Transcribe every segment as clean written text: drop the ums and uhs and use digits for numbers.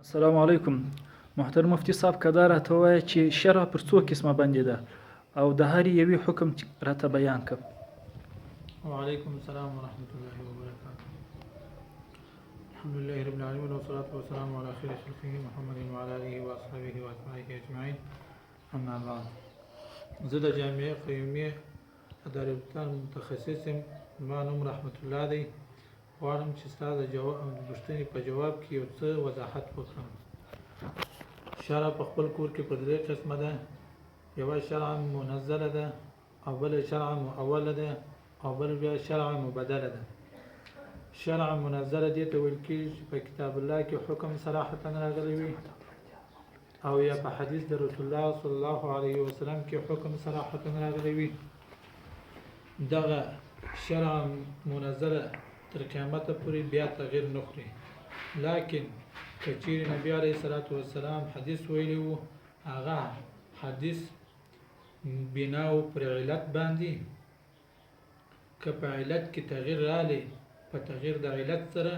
السلام علیکم. محترم مفتي صاحب که دا راته ووایه چې شرع پر څو قسمه باندې ده او د هر یوې حکم راته بیان کړه. وعليكم السلام ورحمة الله وبركاته. الحمد لله رب العالمين والصلاة والسلام على خير خلقه محمد وعلى آله وأصحابه وأتباعه أجمعين. أما بعد، زه د جامعه قیومیه اداربتان متخصص یم. زما نوم رحمت الله دی. غواړم چې ستا د پوښتنې په جواب کې یو څه وضاحت وکړم. شرع په خپل کور کې په درې قسمه ده. یوه شرع منزله ده، او بله شرع مؤوله ده، او بل بیا شرع مبدله ده. شرع منزله دې ته ویل کېږي چې په کتاب الله کې حکم صراحتا راغلی وي، او یا په حدیث د رسول الله صلی الله علیه وسلم کې حکم صراحتا راغلی وي. دغه شرع منزله تر قیامت پورې بیا تغییر نه خوري. لکن که چیرې نبی علیه الصلاة والسلام حدیث ویلی وو، هغه حدیث بنا و پر علت باندې، که په علت کې تغییر رالی، په تغییر د علت سره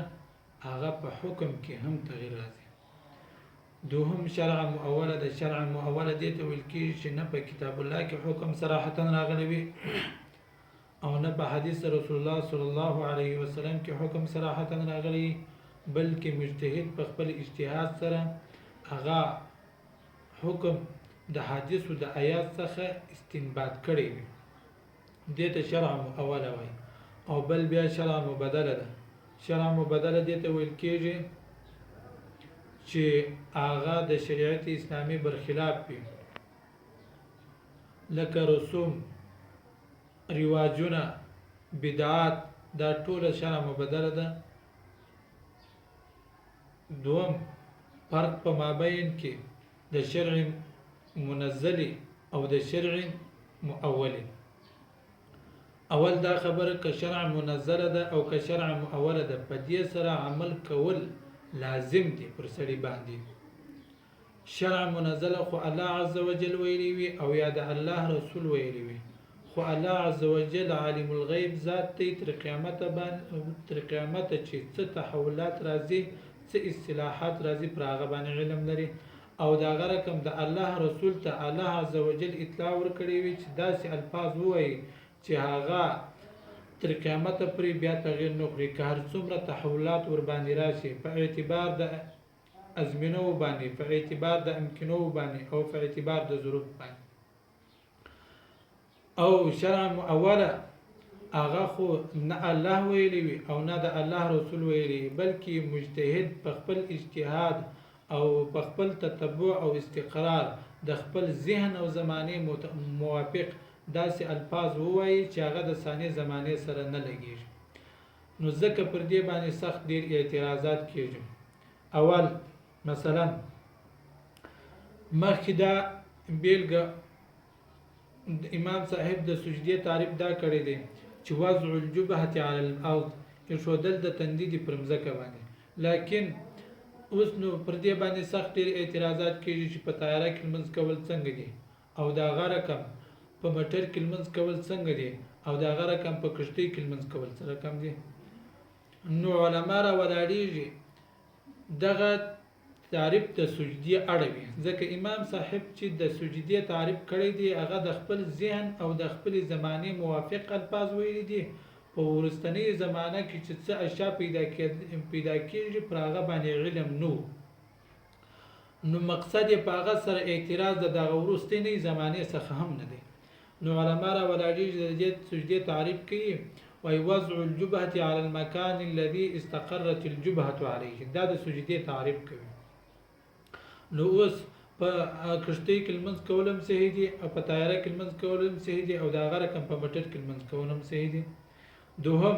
هغه په حکم کې هم تغییر راځي. دوهم شرع مؤوله ده. شرع مؤوله دې ته ویل کېږي چې نه په کتاب الله کې حکم صراحتا راغلی وي، او نه په حدیث رسول الله صلی الله علیه وسلم کې حکم صراحتا راغلی، بلکې مجتهد په خپل اجتهاد سره هغه حکم د حدیثو د آیات څخه استنباط کړی وي. دې ته شرع مؤوله وایي. او بل بیا شرع مبدله ده. شرع مبدله دې ته ویل کېږي چې هغه د شریعت اسلامي برخلاف وي، لکه رسوم، رواجونه، بدعات، دا ټوله شرع مبدله ده. دوم فرق په مابین کې د شرع منزلی او د شرع مؤولی. اول دا خبره که شرع منزله ده او که شرع مؤوله ده، په دې سره عمل کول لازم دي پر سړي باندې. شرع منزله خو الله عز وجل ویلی وي، او یا د الله رسول ویلی وي، خو الله عز وجل عالم الغیب ذات دی. تر قیامت چې څه تحولات راځي، څه اصلاحات راځي، پر هغه باندې علم لري. او دا هغه رقم د الله رسول ته الله عز وجل اطلاع ورکړي وي چې داسې الفاظ ووایي چې هغه تر قیامت پورې بیا تغییر نه خوري، که هر څومره تحولات ور باندې راشي، په اعتبار د ازمینو باندې، په اعتبار د امکنو باندې، او په اعتبار د ظروف باندې. او شرع مؤوله هغه خو نه الله ویلی وي او نه د الله رسول ویلی، بلکې مجتهد په خپل اجتهاد او په خپل تتبع او استقرار د خپل ذهن او زمانه موافق داسې الفاظ ووایي چې هغه د ثاني زمانه سره نه لګیږي. نو ځکه پر دې باندې سخت ډیر اعتراضات کیږي. اول مثلا مخکې دا بیلګه امام صاحب د سجدې تعریف دا کړی دی چې وضع الجبهة على الارض، ایښودل د تندي دی پر مځکه باندې. لیکن اوس نو پر دې باندې سخت ډیر اعتراضات کیږي چې په طیاره کې لمونځ کول څنګه دي، او دا هغه رقم په موټر کې لمونځ کول څنګه دي، او دا هغه رقم په کشتۍ کې لمونځ کول څه رقم دي. نو علما را ولاړیږي دغه تعریف د سجدې اړوي، ځکه امام صاحب چې د سجدې تعریف کړی دی هغه د خپل ذهن او د خپل زمانه موافق الفاظ ویلي دي. په ورستنی زمانه کې چې څه اشیاء پیدا کېږي پر هغه باندې علم نو مقصد یې په هغه سره اعتراض د دغه ورستنی زمانه څخه هم نه دی. نو علما را ولاړیږي د سجدې تعریف کوي، وای وضع الجبهة على المكان الذي استقرت الجبهة عليه، دا د سجدې تعریف کوي. نو اوس په کشتۍ کې لمونځ کول هم صحیح دي، او په طیاره کې لمونځ کول هم صحیح دي، او دا هغه رقم په موټر کې لمونځ کول هم صحیح دي. دوهم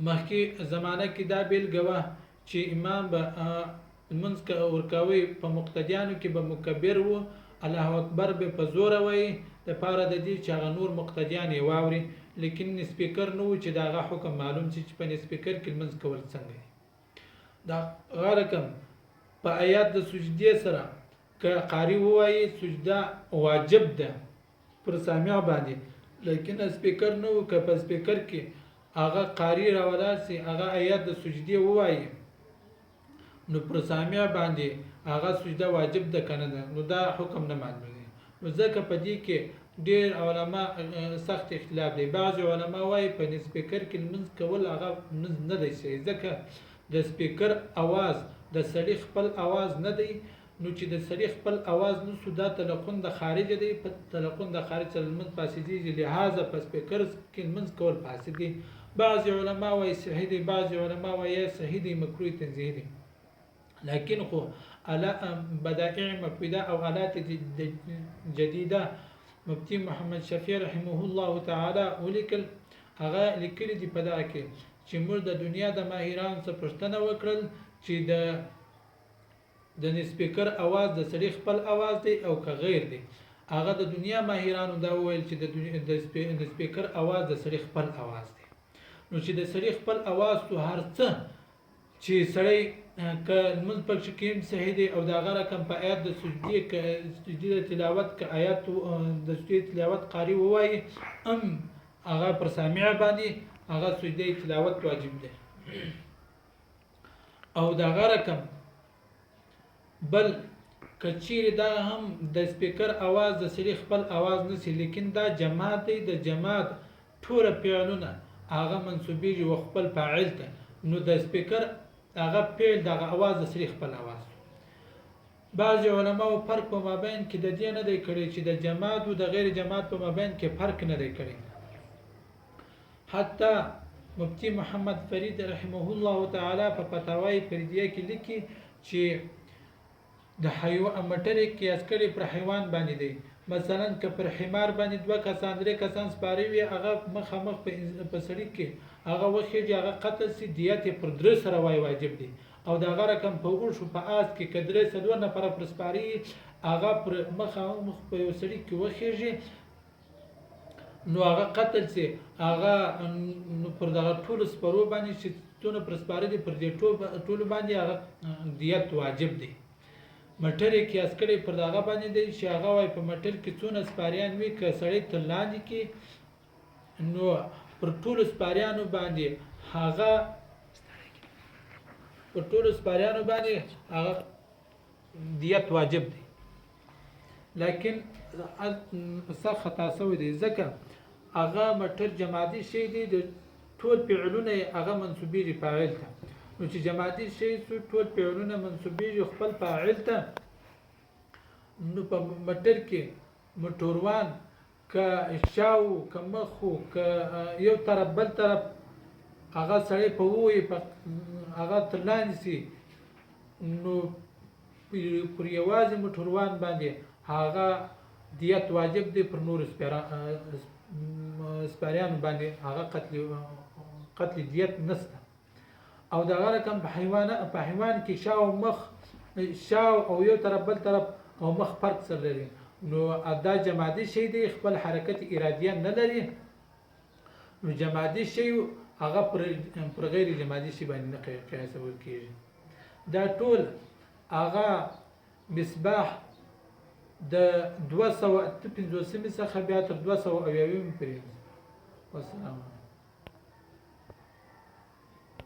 مخکې زمانه کې دا بیلګه وه چې امام به لمونځ ورکوي، په مقتدیانو کې به مکبر و، الله اکبر به په زوره وایي دپاره د دې چې هغه نور مقتدیان یې واوري. لیکن سپیکر نه و چې د هغه حکم معلوم شي چې په سپیکر کې لمونځ کول څنګه دي. دا هغه رقم په آیات د سجدې سره که قاری ووایي سجده واجب ده پر سامع باندې، لیکن سپیکر نه و، که په سپیکر کې هغه قاری راولاړ سي، هغه آیات د سجدې ووایي، نو پر سامع باندې هغه سجده واجب ده کنه ده، نو دا حکم نه معلومه. نو ځکه په دې کې ډېر علما سخت اختلاف دی. بعض علما وایي په سپیکر کې لمونځ کول هغه لمونځ نه دی صحیح، ځکه د سپیکر اواز د سړي خپل اواز نه دی، نو چې د سړي خپل اواز نه سو دا تلقون د خارج دی، په تلقون د خارج سره لمونځ فاسدېږي، لهذا په سپیکر کې لمونځ کول فاسد دی. بعض علما وایي صحیح دی، بعض علما وایي صحیح دی، مکروه تنزیهی دی. لكن خو بدائع مفيدة او آلات جديدة مفتي محمد شفیع رحمه الله تعالی ولیکل، هغه لیکلي دي په دا کې چې موږ د دنیا د ماهرانو څخه پوښتنه وکړل چې د سپیکر اواز د سړي خپل اواز دی او که غیر دی. هغه د دنیا ماهرانو دا وویل چې د سپیکر اواز د سړي خپل اواز دی. نو چې د سړي خپل اواز تو هر څه چې سړی که لمونځ پکې کېم صحیح دی او د هغه رقم په آیات د سجدې د تلاوت که آیات د سجدې تلاوت قاري ووایي هغه پر سامع باندې هغه سجدې تلاوت واجب دی. او د هغه رقم بل کچیر دا هم د سپیکر आवाज د سړي خپل आवाज نسی، لیکن دا جماعت دی، د جماعت ټول فعلونه هغه منسوبېږي و خپل فاعل ته. نو د سپیکر هغه فعل دغه आवाज د سړي خپل आवाज. بعض علماء فرق په مابین کې د دې نه دی کړی چې د جماعت او د غیر جماعت په مابین کې فرق نه دی کړی. حتی مفتی محمد فرید رحمه الله تعالی په فتاوی فریدیه کې لیکي چې د حیوان مټری کې اسکري پر حیوان باندې دی. مثلا که پر حمار باندې 2 کسان 3 کسان سپاری وي، هغه مخامخ په سړی کې هغه وخیږي، هغه قتل سي، دیت پر 3 سره واجب دی. او دا هغه رقم په اوښو په آس کې کدرې سلو نفر پر سپاری هغه پر مخامخ په یو سړی کې وخیږي، نو هغه قتل سي، هغه پر دغه ټول سپرو باندې چې تونه پر سپاری دي پر دې ټول باندې هغه دیت واجب دی. مټر کې اسکري پر دغه باندې دی چې هغه وای په مټر کې څونه سپاریان وي که سړی تر لاندې کې، نو پر ټول سپاریانو باندې هغه دیت واجب دی. لیکن څه خطا سوی دی ځکه هغه مټر جماعتي شی دی، د ټول فعلونه هغه منسوبېږي فاعل ته. نو چې جماعتي شی ټول فعلونه منسوبېږي خپل فاعل ته، نو په مټر کې موټروان که شاو که مخو که یو طرف بل طرف هغه سړی په ووي هغه تر لاندې سي، نو پر یوازې موټروان باندې هغه دیت واجب دی، پر نور سپاریانو باندې هغه قتل دیت نسته. او دغه رقم په حیوان کې شاو او یو طرف بل طرف او مخ فرق سره لري، نو دا جماعتي شی دی، خپل حرکت ارادیه نه لري. نو جماعتي شی هغه پر غیر جماعتي شی باندې نه قیاسول کېږي. دا ټول هغه مصباح د 250 څخه بیا تر 200 پورې. والسلام.